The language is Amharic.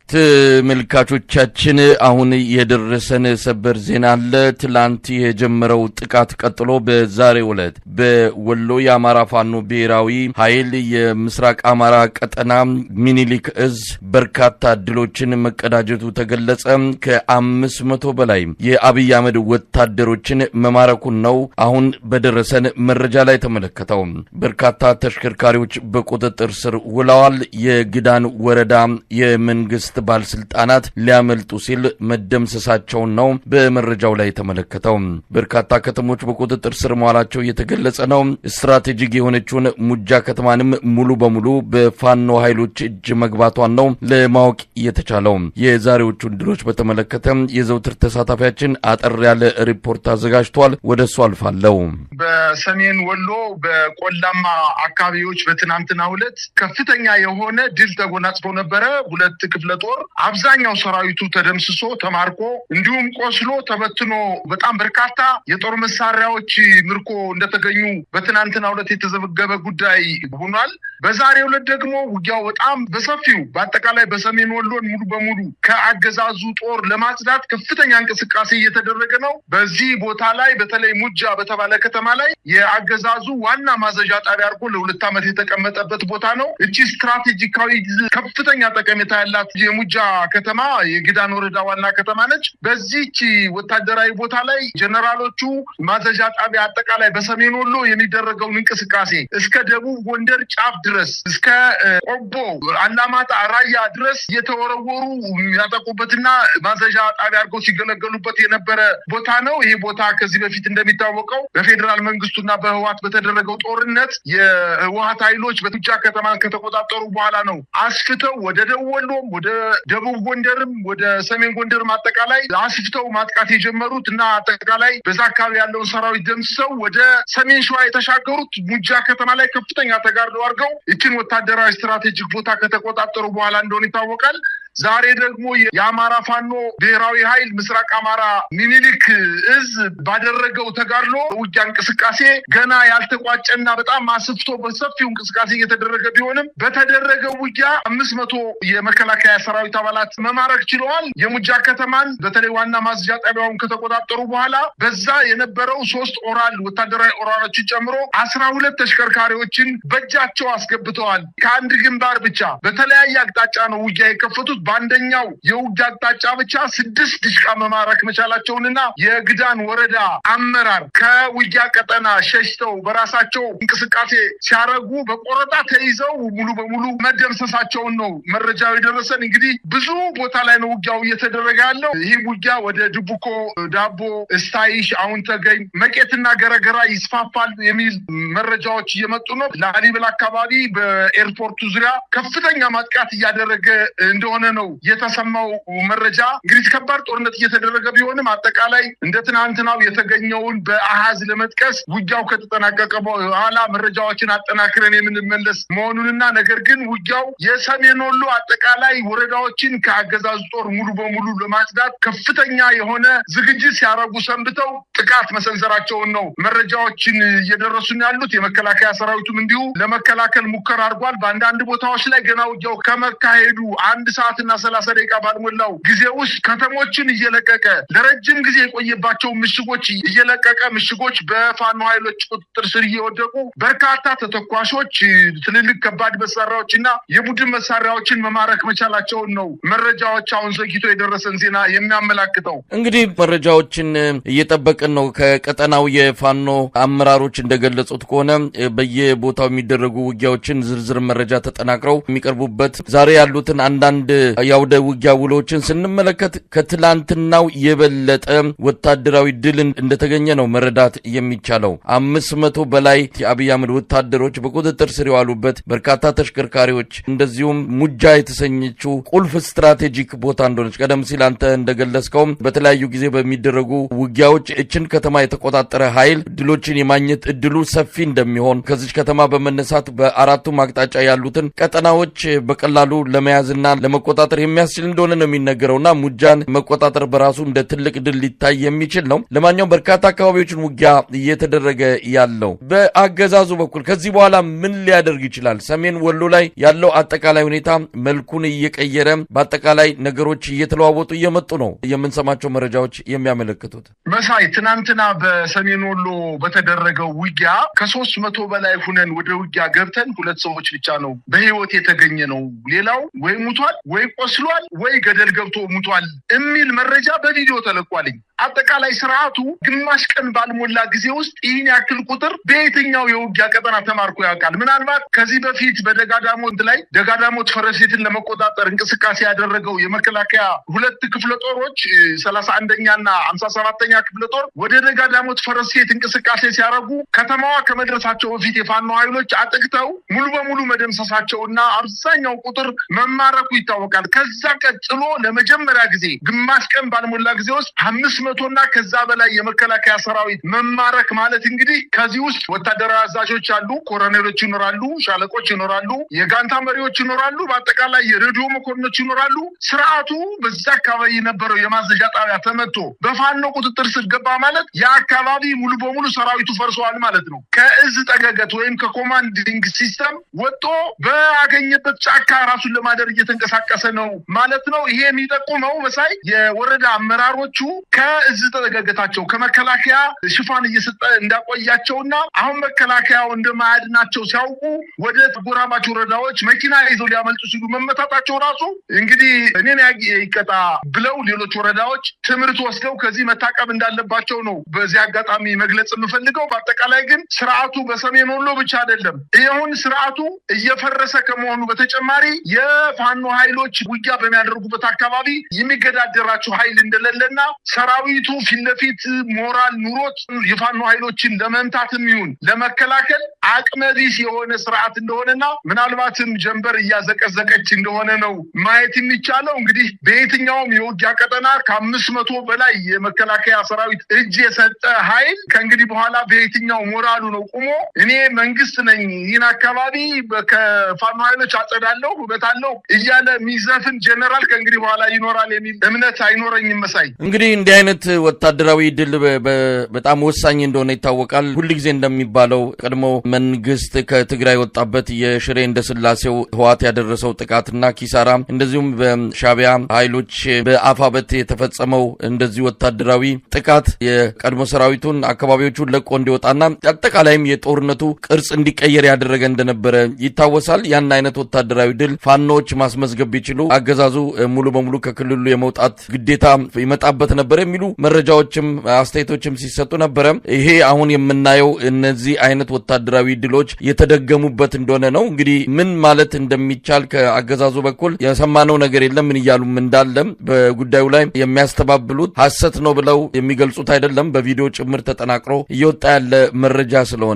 ተመልካቾቻችን አሁን የደረሰን ሰበር ዜና አለ። ትላንት የጀመረው ጥቃት ቀጥሎ በዛሬው ዕለት በወሎ የአማራ ፋኖ ብሔራዊ ኃይል የምስራቅ አማራ ቀጠና ሚኒሊክ እዝ በርካታ ድሎችን መቀዳጀቱ ተገለጸ። ከ500 በላይ የአብይ አህመድ ወታደሮችን መማረኩን ነው አሁን በደረሰን መረጃ ላይ ተመለከተው። በርካታ ተሽከርካሪዎች በቁጥጥር ስር ውለዋል። የግዳን ወረዳ የመንግስት ባለስልጣናት ሊያመልጡ ሲል መደምሰሳቸው ነው በመረጃው ላይ ተመለከተው። በርካታ ከተሞች በቁጥጥር ስር መዋላቸው የተገለጸ ነው። ስትራቴጂክ የሆነችውን ሙጃ ከተማንም ሙሉ በሙሉ በፋኖ ኃይሎች እጅ መግባቷን ነው ለማወቅ የተቻለው። የዛሬዎቹን ድሎች በተመለከተ የዘውትር ተሳታፊያችን አጠር ያለ ሪፖርት አዘጋጅቷል። ወደሱ አልፋለሁ። በሰሜን ወሎ በቆላማ አካባቢዎች በትናንትናው ዕለት ከፍተኛ የሆነ ድል ተጎናጽፎ ነበረ። ሁለት ክፍለ ጦር አብዛኛው ሰራዊቱ ተደምስሶ ተማርኮ እንዲሁም ቆስሎ ተበትኖ በጣም በርካታ የጦር መሳሪያዎች ምርኮ እንደተገኙ በትናንትናው ዕለት የተዘገበ ጉዳይ ሆኗል። በዛሬው ዕለት ደግሞ ውጊያው በጣም በሰፊው በአጠቃላይ በሰሜን ወሎን ሙሉ በሙሉ ከአገዛዙ ጦር ለማጽዳት ከፍተኛ እንቅስቃሴ እየተደረገ ነው። በዚህ ቦታ ላይ በተለይ ሙጃ በተባለ ከተማ ላይ የአገዛዙ ዋና ማዘዣ ጣቢያ አድርጎ ለ2 ዓመት የተቀመጠበት ቦታ ነው። እቺ ስትራቴጂካዊ ከፍተኛ ጠቀሜታ ያላት የሙጃ ከተማ የግዳን ወረዳ ዋና ከተማ ነች። በዚህች ወታደራዊ ቦታ ላይ ጀነራሎቹ ማዘዣ ጣቢያ አጠቃላይ በሰሜን ወሎ የሚደረገውን እንቅስቃሴ እስከ ደቡብ ጎንደር ጫፍ ድረስ እስከ ቆቦ አላማጣ ራያ ድረስ እየተወረወሩ ያጠቁበትና ማዘዣ ጣቢያ አድርገው ሲገለገሉበት የነበረ ቦታ ነው። ይሄ ቦታ ከዚህ በፊት እንደሚታወቀው በፌዴራል መንግስቱና በህወሓት በተደረገው ጦርነት የህወሓት ኃይሎች በሙጃ ከተማን ከተቆጣጠሩ በኋላ ነው አስፍተው ወደ ደቡብ ወሎም ወደ ደቡብ ጎንደርም ወደ ሰሜን ጎንደርም አጠቃላይ አስፍተው ማጥቃት የጀመሩት እና አጠቃላይ በዛ አካባቢ ያለውን ሰራዊት ደምስሰው ወደ ሰሜን ሸዋ የተሻገሩት ሙጃ ከተማ ላይ ከፍተኛ ተጋድሎ አድርገው እቺን ወታደራዊ ስትራቴጂክ ቦታ ከተቆጣጠሩ በኋላ እንደሆነ ይታወቃል። ዛሬ ደግሞ የአማራ ፋኖ ብሔራዊ ኃይል ምስራቅ አማራ ሚኒሊክ እዝ ባደረገው ተጋድሎ ውጊያ እንቅስቃሴ ገና ያልተቋጨና በጣም አስፍቶ በሰፊው እንቅስቃሴ እየተደረገ ቢሆንም በተደረገው ውጊያ 500 የመከላከያ ሰራዊት አባላት መማረክ ችለዋል። የሙጃ ከተማን በተለይ ዋና ማዝዣ ጣቢያውን ከተቆጣጠሩ በኋላ በዛ የነበረው 3 ኦራል ወታደራዊ ኦራሎችን ጨምሮ 12 ተሽከርካሪዎችን በእጃቸው አስገብተዋል። ከአንድ ግንባር ብቻ በተለያየ አቅጣጫ ነው ውጊያ የከፈቱት። በአንደኛው የውጊያ አቅጣጫ ብቻ 6 ድሽቃ መማረክ መቻላቸውንና የግዳን ወረዳ አመራር ከውጊያ ቀጠና ሸሽተው በራሳቸው እንቅስቃሴ ሲያረጉ በቆረጣ ተይዘው ሙሉ በሙሉ መደምሰሳቸውን ነው መረጃው የደረሰን። እንግዲህ ብዙ ቦታ ላይ ነው ውጊያው እየተደረገ ያለው። ይህ ውጊያ ወደ ድቡኮ፣ ዳቦ፣ እስታይሽ፣ አሁን ተገኝ፣ መቄትና ገረገራ ይስፋፋል የሚል መረጃዎች እየመጡ ነው። ላሊበላ አካባቢ በኤርፖርቱ ዙሪያ ከፍተኛ ማጥቃት እያደረገ እንደሆነ ነው የተሰማው መረጃ። እንግዲህ ከባድ ጦርነት እየተደረገ ቢሆንም አጠቃላይ እንደ ትናንትናው የተገኘውን በአሃዝ ለመጥቀስ ውጊያው ከተጠናቀቀ በኋላ መረጃዎችን አጠናክረን የምንመለስ መሆኑንና ነገር ግን ውጊያው የሰሜን ወሎ አጠቃላይ ወረዳዎችን ከአገዛዙ ጦር ሙሉ በሙሉ ለማጽዳት ከፍተኛ የሆነ ዝግጅት ሲያደርጉ ሰንብተው ጥቃት መሰንዘራቸውን ነው መረጃዎችን እየደረሱን ያሉት። የመከላከያ ሰራዊቱም እንዲሁ ለመከላከል ሙከራ አድርጓል። በአንዳንድ ቦታዎች ላይ ገና ውጊያው ከመካሄዱ 1 ሰዓት እና 30 ደቂቃ ባልሞላው ጊዜ ውስጥ ከተሞችን እየለቀቀ ለረጅም ጊዜ የቆየባቸው ምሽጎች እየለቀቀ ምሽጎች በፋኖ ኃይሎች ቁጥጥር ስር እየወደቁ በርካታ ተተኳሾች፣ ትልልቅ ከባድ መሳሪያዎችና የቡድን መሳሪያዎችን መማረክ መቻላቸውን ነው መረጃዎች አሁን ዘግይቶ የደረሰን ዜና የሚያመላክተው። እንግዲህ መረጃዎችን እየጠበቅን ነው። ከቀጠናው የፋኖ አመራሮች እንደገለጹት ከሆነ በየቦታው የሚደረጉ ውጊያዎችን ዝርዝር መረጃ ተጠናቅረው የሚቀርቡበት ዛሬ ያሉትን አንዳንድ ያውደ ውጊያ ውሎችን ስንመለከት ከትላንትናው የበለጠ ወታደራዊ ድል እንደተገኘ ነው መረዳት የሚቻለው። 500 በላይ የአብይ አህመድ ወታደሮች በቁጥጥር ስር የዋሉበት በርካታ ተሽከርካሪዎች፣ እንደዚሁም ሙጃ የተሰኘችው ቁልፍ ስትራቴጂክ ቦታ እንደሆነች ቀደም ሲል አንተ እንደገለጽከው በተለያዩ ጊዜ በሚደረጉ ውጊያዎች እችን ከተማ የተቆጣጠረ ኃይል ድሎችን የማግኘት እድሉ ሰፊ እንደሚሆን ከዚች ከተማ በመነሳት በአራቱም አቅጣጫ ያሉትን ቀጠናዎች በቀላሉ ለመያዝና ለመቆጣጠር ለመቆጣጠር የሚያስችል እንደሆነ ነው የሚነገረውና ሙጃን መቆጣጠር በራሱ እንደ ትልቅ ድል ሊታይ የሚችል ነው። ለማንኛውም በርካታ አካባቢዎችን ውጊያ እየተደረገ ያለው በአገዛዙ በኩል ከዚህ በኋላ ምን ሊያደርግ ይችላል? ሰሜን ወሎ ላይ ያለው አጠቃላይ ሁኔታ መልኩን እየቀየረ በአጠቃላይ ነገሮች እየተለዋወጡ እየመጡ ነው የምንሰማቸው መረጃዎች የሚያመለክቱት። መሳይ ትናንትና በሰሜን ወሎ በተደረገው ውጊያ ከ300 በላይ ሁነን ወደ ውጊያ ገብተን 2 ሰዎች ብቻ ነው በህይወት የተገኘ ነው። ሌላው ወይ ሙቷል ወይ ቆስሏል ወይ ገደል ገብቶ ሙቷል የሚል መረጃ በቪዲዮ ተለቋልኝ። አጠቃላይ ስርዓቱ ግማሽ ቀን ባልሞላ ጊዜ ውስጥ ይህን ያክል ቁጥር በየትኛው የውጊያ ቀጠና ተማርኮ ያውቃል? ምናልባት ከዚህ በፊት በደጋዳሞት ላይ ደጋዳሞት ፈረሴትን ለመቆጣጠር እንቅስቃሴ ያደረገው የመከላከያ 2 ክፍለ ጦሮች 31ኛና 57ኛ ክፍለ ጦር ወደ ደጋዳሞት ፈረሴት እንቅስቃሴ ሲያደርጉ ከተማዋ ከመድረሳቸው በፊት የፋኖ ኃይሎች አጥቅተው ሙሉ በሙሉ መደምሰሳቸውና አብዛኛው ቁጥር መማረኩ ይታወቃል። ከዛ ቀጥሎ ለመጀመሪያ ጊዜ ግማሽ ቀን ባልሞላ ጊዜ ውስጥ 500ና ከዛ በላይ የመከላከያ ሰራዊት መማረክ ማለት እንግዲህ ከዚህ ውስጥ ወታደራዊ አዛዦች አሉ፣ ኮሎኔሎች ይኖራሉ፣ ሻለቆች ይኖራሉ፣ የጋንታ መሪዎች ይኖራሉ፣ በአጠቃላይ የሬዲዮ መኮንኖች ይኖራሉ። ስርዓቱ በዛ አካባቢ የነበረው የማዘዣ ጣቢያ ተመቶ በፋኖ ቁጥጥር ስር ገባ ማለት የአካባቢ ሙሉ በሙሉ ሰራዊቱ ፈርሰዋል ማለት ነው። ከእዝ ጠገገት ወይም ከኮማንዲንግ ሲስተም ወጥቶ በአገኘበት ጫካ ራሱን ለማደር እየተንቀሳቀሰ ነው ማለት ነው። ይሄ የሚጠቁመው መሳይ የወረዳ አመራሮቹ ከእዝ ጠገገታቸው ከመከላከያ ሽፋን እየሰጠ እንዳቆያቸውና አሁን መከላከያው እንደማያድናቸው ሲያውቁ ወደ ጎራባች ወረዳዎች መኪና ይዘው ሊያመልጡ ሲሉ መመታታቸው ራሱ እንግዲህ እኔን ይቀጣ ብለው ሌሎች ወረዳዎች ትምህርት ወስደው ከዚህ መታቀብ እንዳለባቸው ነው በዚህ አጋጣሚ መግለጽ የምፈልገው። በአጠቃላይ ግን ስርዓቱ በሰሜን ወሎ ብቻ አይደለም። ይሁን ስርዓቱ እየፈረሰ ከመሆኑ በተጨማሪ የፋኖ ኃይሎች ውጊያ በሚያደርጉበት አካባቢ የሚገዳደራቸው ኃይል እንደሌለና ሰራዊቱ ፊት ለፊት ሞራል ኑሮት የፋኖ ኃይሎችን ለመምታትም ይሁን ለመከላከል አቅመቢስ የሆነ ስርዓት እንደሆነና ምናልባትም ጀንበር እያዘቀዘቀች እንደሆነ ነው ማየት የሚቻለው። እንግዲህ በየትኛውም የውጊያ ቀጠና ከ500 በላይ የመከላከያ ሰራዊት እጅ የሰጠ ኃይል ከእንግዲህ በኋላ በየትኛው ሞራሉ ነው ቁሞ እኔ መንግስት ነኝ ይህን አካባቢ ከፋኖ ኃይሎች አጸዳለሁ እበታለሁ እያለ ሚዘፍን ጀነራል ከእንግዲህ በኋላ ይኖራል የሚል እምነት አይኖረኝም። መሳይ እንግዲህ እንዲህ አይነት ወታደራዊ ድል በጣም ወሳኝ እንደሆነ ይታወቃል። ሁልጊዜ እንደሚባለው ቀድሞ መንግስት ከትግራይ ወጣበት የሽሬ እንደስላሴው ህዋት ያደረሰው ጥቃትና ኪሳራ እንደዚሁም በሻቢያ ኃይሎች በአፋበት የተፈጸመው እንደዚህ ወታደራዊ ጥቃት የቀድሞ ሰራዊቱን አካባቢዎቹን ለቆ እንዲወጣና አጠቃላይም የጦርነቱ ቅርጽ እንዲቀየር ያደረገ እንደነበረ ይታወሳል። ያን አይነት ወታደራዊ ድል ፋኖች ማስመዝገብ ቢችሉ አገዛዙ ሙሉ በሙሉ ከክልሉ የመውጣት ግዴታ ይመጣበት ነበር የሚሉ መረጃዎችም አስተያየቶችም ሲሰጡ ነበረ። ይሄ አሁን የምናየው እነዚህ አይነት ወታደራዊ ድሎች የተደገሙበት እንደሆነ ነው። እንግዲህ ምን ማለት እንደሚቻል ከአገዛዙ በኩል የሰማነው ነገር የለም። ምን እያሉም እንዳለም በጉዳዩ ላይ የሚያስተባብሉት ሐሰት ነው ብለው የሚገልጹት አይደለም። በቪዲዮ ጭምር ተጠናቅሮ እየወጣ ያለ መረጃ ስለሆነ